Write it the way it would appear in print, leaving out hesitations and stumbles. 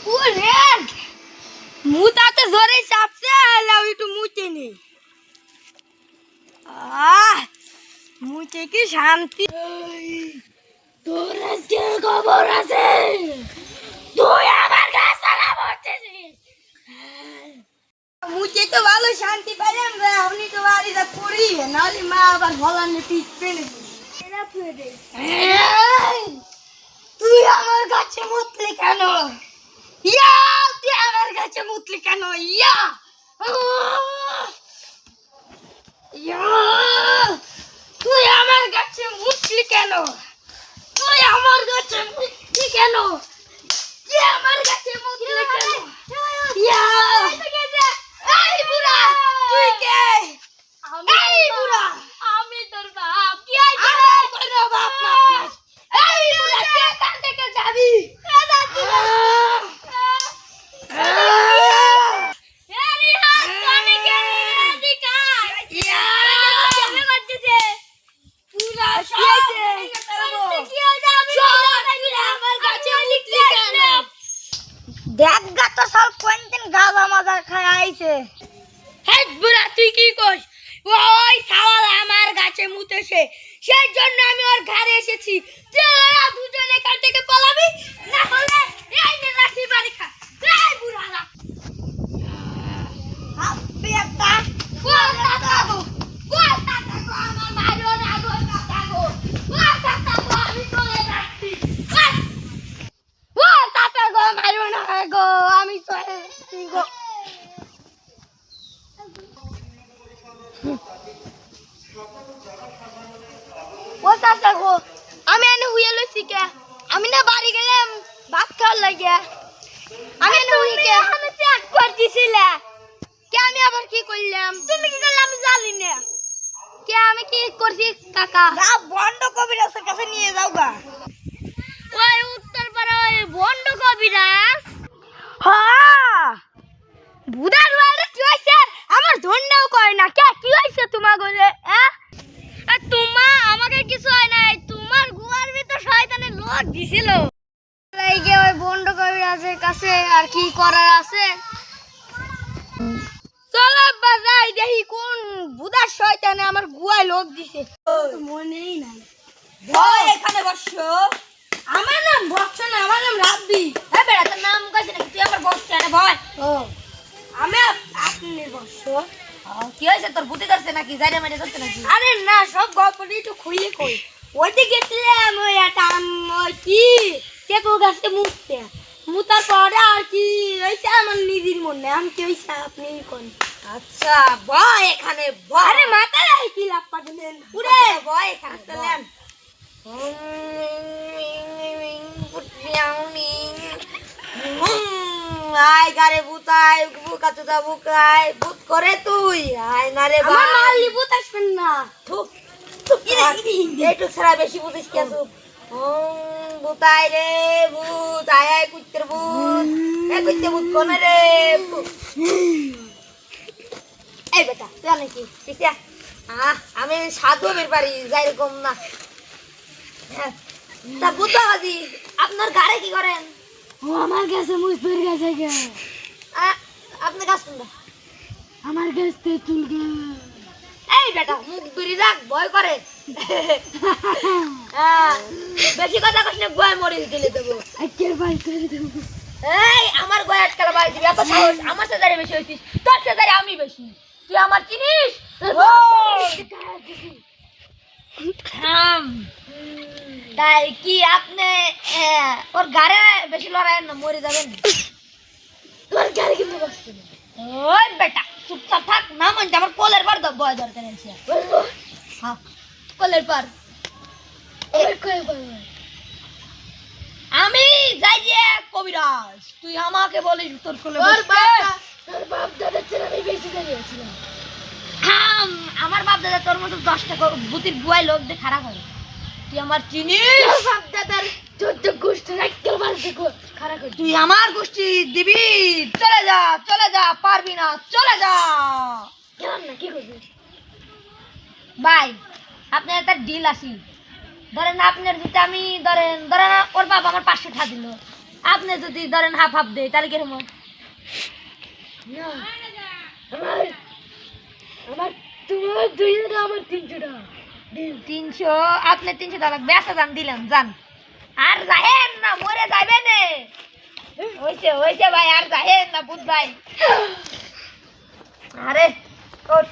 ওরে মুতাতে জোরে চাপছে লাউ একটু মুতে নে মুতে কি শান্তি তোর আজকে খবর আছে তুই আমার গাছ চালা করতেছিস মুতে তো ভালো শান্তি পাইলাম রে আপনি তো বাড়ি যা করি নাহলে মা আবার ভলানে পিট পেলে তুই আমার গাছে মুতলি কেন ইয়া তুই আমার গাছে মুতলি কেন ইয়া ইয়া তুই আমার গাছে মুতলি কেন তুই আমার গাছে মুতলি কেন তুই আমার গাছে মুতলি কেন ইয়া এই বুড়া তুই কে এই বুড়া আমি তোর বাপ কি আমার কোনো বাপ না এই বুড়া কে কান থেকে যাবি দেখ গা তো সব কোনদিন গাঁজা মাজা খায় আইছে হেড বুড়া তুই কি কইস ওই সাওয়াল আমার গাছে মুতেছে সেই জন্য আমি ওর ঘরে এসেছি তোরা দুজন এখান থেকে পালাবি না হলে এই নে লাঠি বাড়ি খা এই বুড়া না আপেটা কোলা দাও আমার মারো না গো কাকাগো কাকাগো আমি চলে যাচ্ছি ও কাকাগো মারো না গো আমি চলে যাচ্ছি গো ও কাকাগো আমি এনে হুইয়ে লইছি কে আমি না বাড়ি গেলাম ভাত খাওয়ার লাগে আমি এনে হুইকে আমি চেক করতেছিলে কে আমি আবার কি করলাম তুমি কি করলে আমি জানি না কে আমি কি করছি কাকা যা বন্ড কবিরাজের কাছে নিয়ে যাও গা ওই উত্তরপাড়া ওই বন্ড কবিরাজ হ্যাঁ বুদার ওয়ালে কি হইছে আমার ধন্যও কয় না কে কি হইছে তোমার গলে হ্যাঁ তোমা আমাকে কিছু হয় নাই তোমার গুয়ার ভিতর শয়তানের লোক দিছিল লাইগে ওই বন্ড কবিরাজের কাছে আর কি করার আছে চলো বাজাই দেখি কোন বুদার শয়তানে আমার গুয়ায় লোক দিছে মনেই নাই ভয় এখানে বসো আমার নাম বক্স না আমার নাম রাব্বি হ্যাঁ বেটা তোর নাম কইছে নাকি তুই আমার বক্স না ভয় ও আমি আপনি বসো কি হইছে তোর বুদ্ধি ধরছে নাকি জায়গা মেরে ধরছে নাকি আরে না সব গল্পটি একটু খুইয়ে কই ওইদিকে গেছিলাম ওই একটা কি কেকো গাছে মুততে মুতার পরে আর কি হইছে আমার নিজের মনে আমি কি হইছে আপনি কোন আচ্ছা ভয় এখানে ভয় আরে মাথায় কি লাভ পাঠালেন পুরে ভয় এখানে চলেন আয় গারে বুতাই বুকা তুদা বুকাই বুত করে তুই আয় না রে ভাই আমার মালি বুত আসবেন না থুক কি রে এইটু ছাড়া বেশি বুঝিস কি আসু বুতাই রে বুত আয় আয় কুত্তের বুত এ কুত্তে বুত কোন রে এই বেটা তুই নাকি ঠিক আছে আমি সাধু বের পারি যাই রকম না তা বুতা গাজি আপনার গাড়ি কি করেন ও আমার কাছে মুসবের গেছে গে আপনি কাজ কোনটা আমার কাছে তেতুল গে এই বেটা মুখ বিড়ি রাখ ভয় করে বেশি কথা কইছ না গয় মরি দিলে দেব আজকের বাই করে দেব এই আমার গয় আটকাল বাই দিবি এত সাহস আমার সাথে বেশি হইছিস তোর সাথে আমি বেশি তুই আমার চিনিস ও তাই কি আপনি ওর গাড়ি বেশি লড়াই না মরে যাবেন তোর গাড়ি কিন্তু বসছে ওই বেটা চুপচাপ থাক না মনে আমার কোলের পার ভয় দরকার আছে হ্যাঁ কোলের পার আমি যাই যে কবিরাজ তুই আমাকে বলিস তোর কোলে তোর বাপ দাদার চেয়ে আমি বেশি জানিয়েছিলাম আমার বাপ দাদা তোর মতো 10টা বুতির বুয়াই লোক দিয়ে খারাপ হয় তুই আমার চিনিস বাপ দাদার 14 গোষ্ঠী রাখতে পারছিস খারাপ করে তুই আমার গোষ্ঠী দিবি চলে যা পারবি না চলে যা কেন না কি করবি ভাই আপনার একটা ডিল আসি ধরেন আপনার যদি আমি ধরেন ওর বাবা আমার 500 টাকা দিল আপনি যদি ধরেন হাফ হাফ দেয় তাহলে কিরকম হয়? আমার আমার তোমার 200 আমার 300 টাকা 300 আপনি 300 টাকা বেচা যান দিলাম যান আর যাহেন না মরে যাবেন হইছে ভাই আর যাহেন না বুঝ ভাই আরে ওঠ